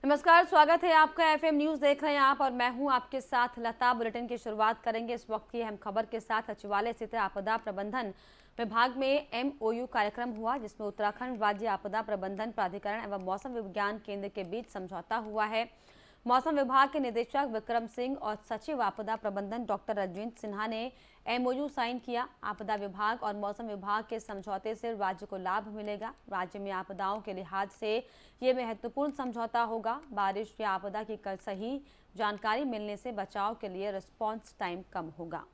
नमस्कार, स्वागत है आपका। एफएम न्यूज देख रहे हैं आप और मैं हूं आपके साथ लता। बुलेटिन की शुरुआत करेंगे इस वक्त की अहम खबर के साथ। सचिवालय स्थित आपदा प्रबंधन विभाग में एमओयू कार्यक्रम हुआ, जिसमें उत्तराखंड राज्य आपदा प्रबंधन प्राधिकरण एवं मौसम विज्ञान केंद्र के बीच समझौता हुआ है। मौसम विभाग के निदेशक विक्रम सिंह और सचिव आपदा प्रबंधन डॉक्टर रजनीश सिन्हा ने एमओयू साइन किया। आपदा विभाग और मौसम विभाग के समझौते से राज्य को लाभ मिलेगा। राज्य में आपदाओं के लिहाज से ये महत्वपूर्ण समझौता होगा। बारिश या आपदा की सही जानकारी मिलने से बचाव के लिए रिस्पॉन्स टाइम कम होगा।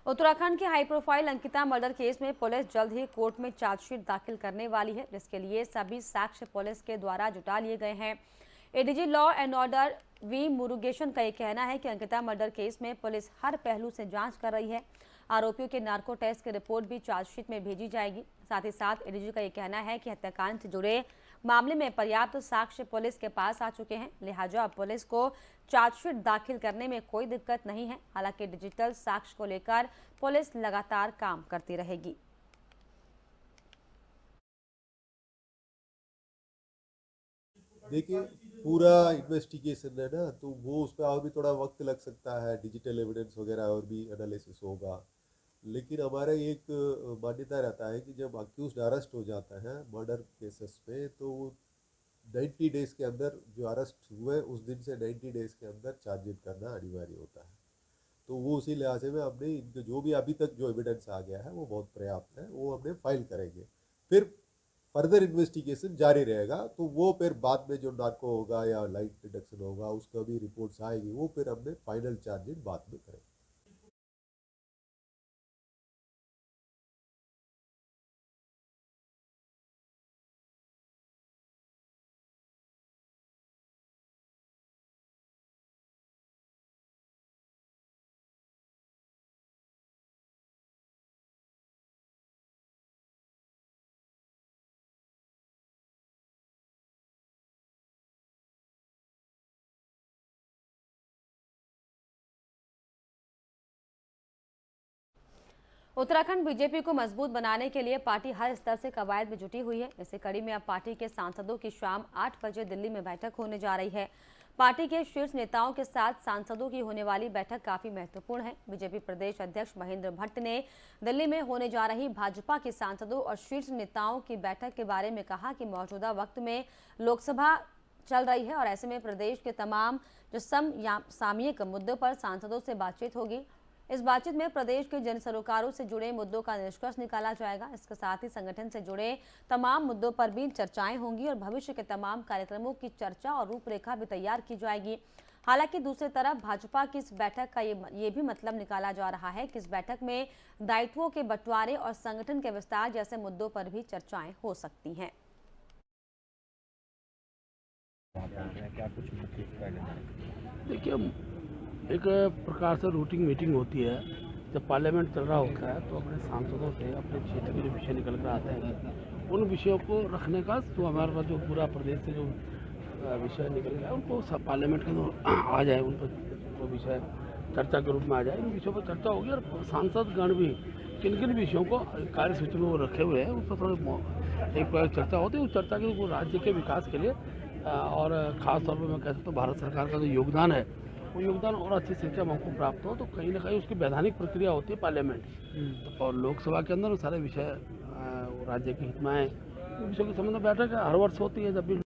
उत्तराखंड के high profile Ankita murder case में पुलिस जल्द ही कोर्ट में चार्जशीट दाखिल करने वाली है, जिसके लिए सभी साक्ष्य पुलिस के द्वारा जुटा लिए गए हैं। ADG law and order V Murugesan का यह कहना है कि अंकिता मर्डर केस में पुलिस हर पहलू से जांच कर रही है। आरोपियों के नार्को टेस्ट की रिपोर्ट भी चार्जशीट में भेजी जाएगी। साथ ही साथ एडीजी का यह कहना है कि हत्याकांड से जुड़े मामले में पर्याप्त साक्ष्य पुलिस के पास आ चुके हैं, लिहाजा अब पुलिस को चार्जशीट दाखिल करने में कोई दिक्कत नहीं है। हालांकि डिजिटल साक्ष्य को लेकर पुलिस लगातार काम करती रहेगी। देखिए, पूरा इन्वेस्टिगेशन है ना, तो वो उस पर और भी थोड़ा वक्त लग सकता है। डिजिटल एविडेंस वगैरह और भी एनालिसिस होगा। लेकिन हमारा एक मान्यता रहता है कि जब अक्यूज्ड अरेस्ट हो जाता है मर्डर केसेस में, तो 90 डेज के अंदर, जो अरेस्ट हुए उस दिन से 90 डेज के अंदर चार्जशीट करना अनिवार्य होता है। तो वो उसी लिहाज से में हमने इनके जो भी अभी तक जो एविडेंस आ गया है वो बहुत पर्याप्त है, वो हमने फाइल करेंगे। फिर फर्दर इन्वेस्टिगेशन जारी रहेगा, तो वो फिर बाद में जो नार्को होगा या लाइट डिटेक्शन होगा उसका भी रिपोर्ट्स आएगी, वो फिर हमने फाइनल चार्जशीट बाद में करेंगे। उत्तराखंड बीजेपी को मजबूत बनाने के लिए पार्टी हर स्तर से कवायद में जुटी हुई है। इसी कड़ी में अब पार्टी के सांसदों की शाम 8 बजे दिल्ली में बैठक होने जा रही है। पार्टी के शीर्ष नेताओं के साथ सांसदों की होने वाली बैठक काफी महत्वपूर्ण है। बीजेपी प्रदेश अध्यक्ष महेंद्र भट्ट ने दिल्ली में होने जा रही भाजपा के सांसदों और शीर्ष नेताओं की बैठक के बारे में कहा कि मौजूदा वक्त में लोकसभा चल रही है और ऐसे में प्रदेश के तमाम जो समसामयिक मुद्दों पर सांसदों से बातचीत होगी। इस बातचीत में प्रदेश के जन सरोकारों से जुड़े मुद्दों का निष्कर्ष निकाला जाएगा। इसके साथ ही संगठन से जुड़े तमाम मुद्दों पर भी चर्चाएं होंगी और भविष्य के तमाम कार्यक्रमों की चर्चा और रूपरेखा भी तैयार की जाएगी। हालांकि दूसरी तरफ भाजपा की इस बैठक का ये भी मतलब निकाला जा रहा है कि इस बैठक में दायित्वों के बंटवारे और संगठन के विस्तार जैसे मुद्दों पर भी चर्चाएं हो सकती हैं। क्या कुछ देखिए, एक प्रकार से रूटीन मीटिंग होती है। जब पार्लियामेंट चल रहा होता है तो अपने सांसदों से अपने क्षेत्र के जो विषय निकल कर आते हैं उन विषयों को रखने का, तो हमारे पास जो पूरा प्रदेश से जो विषय निकल गया उनको सब पार्लियामेंट के आ जाए, उन पर वो विषय चर्चा के रूप में आ जाए। इन विषयों पर चर्चा होगी और सांसद गण भी किन किन विषयों को कार्यसूची में वो रखे हुए हैं उस पर थोड़ी एक चर्चा होती है। उस चर्चा के वो राज्य के विकास के लिए और ख़ास तौर पर मैं कह सकता हूँ भारत सरकार का जो योगदान है वो योगदान और अच्छी संख्या में हमको प्राप्त हो, तो कहीं ना कहीं उसकी वैधानिक प्रक्रिया होती है पार्लियामेंट। और लोकसभा के अंदर वो सारे विषय राज्य के हित में आए, विषयों के संबंध में बैठक हर वर्ष होती है। जब भी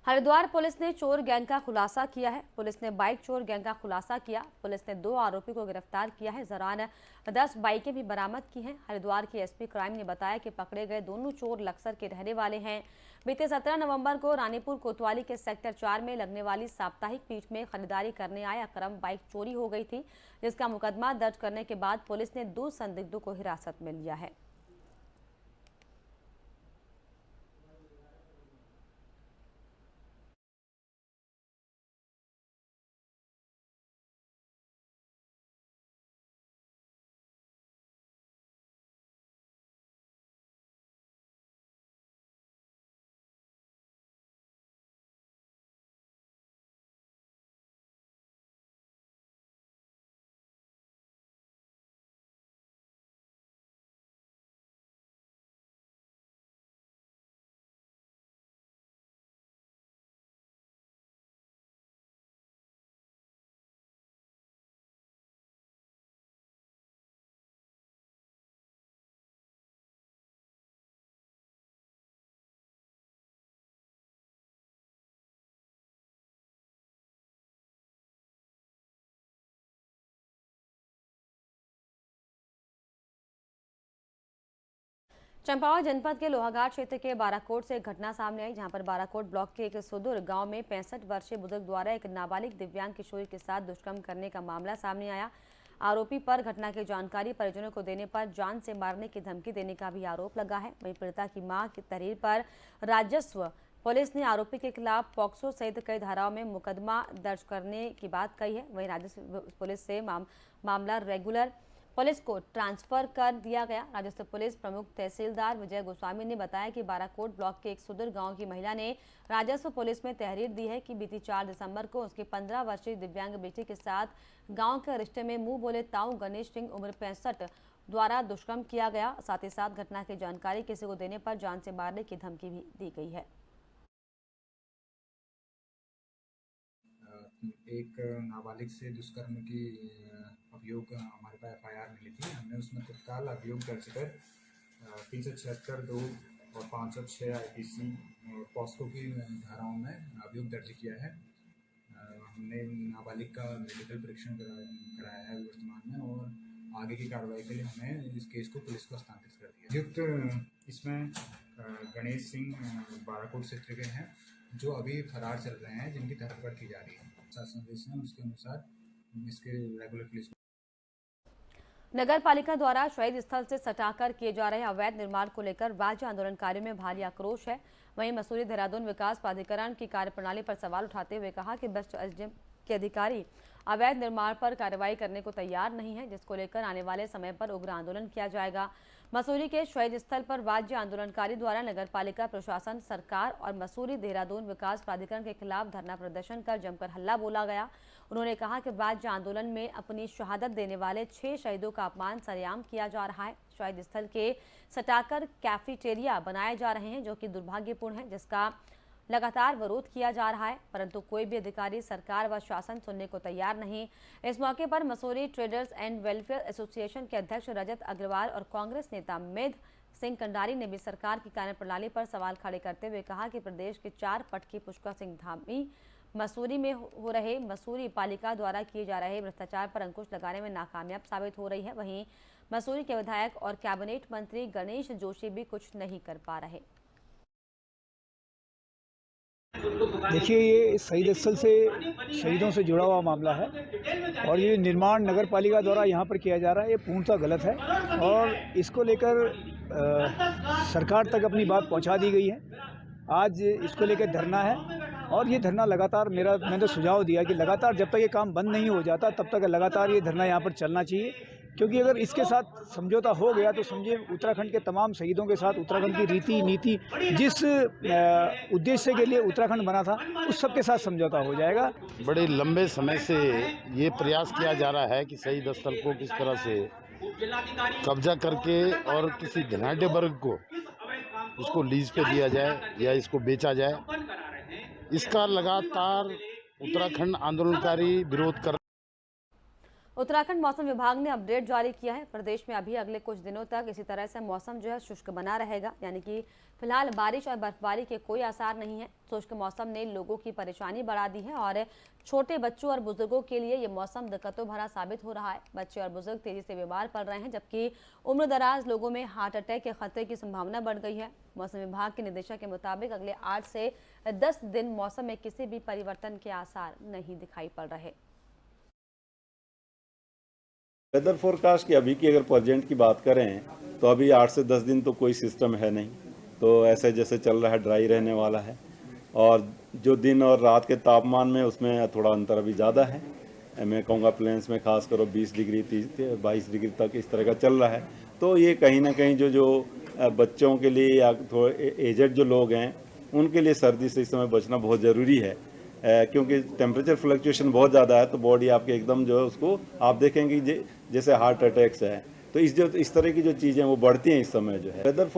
हरिद्वार पुलिस ने चोर गैंग का खुलासा किया है। पुलिस ने बाइक चोर गैंग का खुलासा किया। पुलिस ने 2 आरोपी को गिरफ्तार किया है। दौरान 10 बाइकें भी बरामद की हैं। हरिद्वार की एसपी क्राइम ने बताया कि पकड़े गए दोनों चोर लक्सर के रहने वाले हैं। बीते 17 नवंबर को रानीपुर कोतवाली के सेक्टर 4 में लगने वाली साप्ताहिक पीठ में खरीदारी करने आए अक्रम बाइक चोरी हो गई थी, जिसका मुकदमा दर्ज करने के बाद पुलिस ने 2 संदिग्धों को हिरासत में लिया है। चंपावत जनपद के लोहाघाट क्षेत्र के बाराकोट से एक घटना सामने आई, जहां पर बाराकोट ब्लॉक के एक सुदूर गांव में 65 वर्षीय बुजुर्ग द्वारा एक नाबालिग दिव्यांग किशोरी के साथ दुष्कर्म करने का मामला सामने आया। आरोपी पर घटना की जानकारी परिजनों को देने पर जान से मारने की धमकी देने का भी आरोप लगा है। वहीं पीड़िता की मां की तहरीर पर राजस्व पुलिस ने आरोपी के खिलाफ पॉक्सो सहित कई धाराओं में मुकदमा दर्ज करने की बात कही है। वहीं राजस्व पुलिस से मामला रेगुलर पुलिस को ट्रांसफर कर दिया गया। राजस्व पुलिस प्रमुख तहसीलदार विजय गोस्वामी ने बताया कि बाराकोट ब्लॉक के एक सुदूर गांव की महिला ने राजस्व पुलिस में तहरीर दी है कि बीती 4 दिसंबर को उसकी 15 वर्षीय दिव्यांग बेटी के साथ गांव के रिश्ते में मुंह बोले ताऊ गणेश सिंह उम्र 65 द्वारा दुष्कर्म किया गया। साथ ही साथ घटना की जानकारी किसी को देने पर जान से मारने की धमकी भी दी गई है। एक नाबालिग से दुष्कर्म की अभियोग हमारे पास FIR मिली थी। हमने उसमें तत्काल अभियोग दर्ज कर 376(2) और 506 IPC पॉस्को की धाराओं में अभियोग दर्ज किया है। हमने नाबालिग का मेडिकल परीक्षण कराया है वर्तमान में, और आगे की कार्रवाई के लिए हमने इस केस को पुलिस को हस्तांतरित कर दिया। अभियुक्त इसमें गणेश सिंह बाराकोट क्षेत्र के हैं, जो अभी फरार चल रहे हैं, जिनकी धरपकड़ की जा रही है। संदेश है उसके अनुसार इसके रेगुलर पुलिस। नगर पालिका द्वारा शहीद स्थल से सटाकर किए जा रहे अवैध निर्माण को लेकर राज्य आंदोलनकारियों में भारी आक्रोश है। वहीं मसूरी देहरादून विकास प्राधिकरण की कार्यप्रणाली पर सवाल उठाते हुए कहा कि भ्रष्ट SDM के अधिकारी अवैध निर्माण पर कार्रवाई करने को तैयार नहीं है, जिसको लेकर आने वाले समय पर उग्र आंदोलन किया जाएगा। मसूरी के शहीद स्थल पर राज्य आंदोलनकारी द्वारा नगर पालिका प्रशासन, सरकार और मसूरी देहरादून विकास प्राधिकरण के खिलाफ धरना प्रदर्शन कर जमकर हल्ला बोला गया। उन्होंने कहा कि राज्य आंदोलन में अपनी शहादत देने वाले 6 शहीदों का अपमान सरेआम किया जा रहा है। शहीद स्थल के सटाकर कैफेटेरिया बनाए जा रहे हैं, जो कि दुर्भाग्यपूर्ण है, जिसका लगातार विरोध किया जा रहा है, परंतु कोई भी अधिकारी, सरकार व शासन सुनने को तैयार नहीं। इस मौके पर Mussoorie traders and welfare association के अध्यक्ष रजत अग्रवाल और कांग्रेस नेता मेध सिंह कंडारी ने भी सरकार की कार्यप्रणाली पर सवाल खड़े करते हुए कहा कि प्रदेश के 4 पटकी पुष्कर सिंह धामी मसूरी में हो रहे मसूरी पालिका द्वारा किए जा रहे भ्रष्टाचार पर अंकुश लगाने में नाकामयाब साबित हो रही है। वहीं मसूरी के विधायक और कैबिनेट मंत्री गणेश जोशी भी कुछ नहीं कर पा रहे। देखिए, ये शहीद स्थल से शहीदों से जुड़ा हुआ मामला है, और ये निर्माण नगर पालिका द्वारा यहाँ पर किया जा रहा है, ये पूर्णतः गलत है, और इसको लेकर सरकार तक अपनी बात पहुँचा दी गई है। आज इसको लेकर धरना है, और ये धरना लगातार मैंने तो सुझाव दिया कि लगातार जब तक ये काम बंद नहीं हो जाता तब तक लगातार ये धरना यहाँ पर चलना चाहिए, क्योंकि अगर इसके साथ समझौता हो गया तो समझिए उत्तराखंड के तमाम शहीदों के साथ उत्तराखंड की रीति नीति, जिस उद्देश्य के लिए उत्तराखंड बना था, उस सब के साथ समझौता हो जाएगा। बड़े लंबे समय से ये प्रयास किया जा रहा है कि शहीद स्थल को किस तरह से कब्जा करके और किसी धनाढ़ वर्ग को इसको लीज पे दिया जाए या इसको बेचा जाए, इसका लगातार उत्तराखंड आंदोलनकारी विरोध कर। उत्तराखंड मौसम विभाग ने अपडेट जारी किया है। प्रदेश में अभी अगले कुछ दिनों तक इसी तरह से मौसम जो है शुष्क बना रहेगा, यानी कि फिलहाल बारिश और बर्फबारी के कोई आसार नहीं है। शुष्क मौसम ने लोगों की परेशानी बढ़ा दी है, और छोटे बच्चों और बुजुर्गों के लिए ये मौसम दिक्कतों भरा साबित हो रहा है। बच्चे और बुजुर्ग तेजी से बीमार पड़ रहे हैं, जबकि उम्रदराज लोगों में हार्ट अटैक के खतरे की संभावना बढ़ गई है। मौसम विभाग के निदेशक के मुताबिक अगले 8 से 10 दिन मौसम में किसी भी परिवर्तन के आसार नहीं दिखाई पड़ रहे। वेदर फोरकास्ट की अभी की अगर प्रेजेंट की बात करें तो अभी 8 से 10 दिन तो कोई सिस्टम है नहीं, तो ऐसे जैसे चल रहा है ड्राई रहने वाला है, और जो दिन और रात के तापमान में उसमें थोड़ा अंतर अभी ज़्यादा है। मैं कहूँगा प्लेन्स में खास करो 20 डिग्री 22 डिग्री तक इस तरह का चल रहा है। तो ये कहीं ना कहीं जो बच्चों के लिए या थोड़े एजेड जो लोग हैं उनके लिए सर्दी से इस समय बचना बहुत ज़रूरी है, क्योंकि टेम्परेचर फ्लक्चुएशन बहुत ज़्यादा है, तो बॉडी आपके एकदम जो है उसको आप देखेंगे जैसे हार्ट अटैक्स है, तो इस तरह की जो चीज़ें वो बढ़ती हैं इस समय जो है। वेदर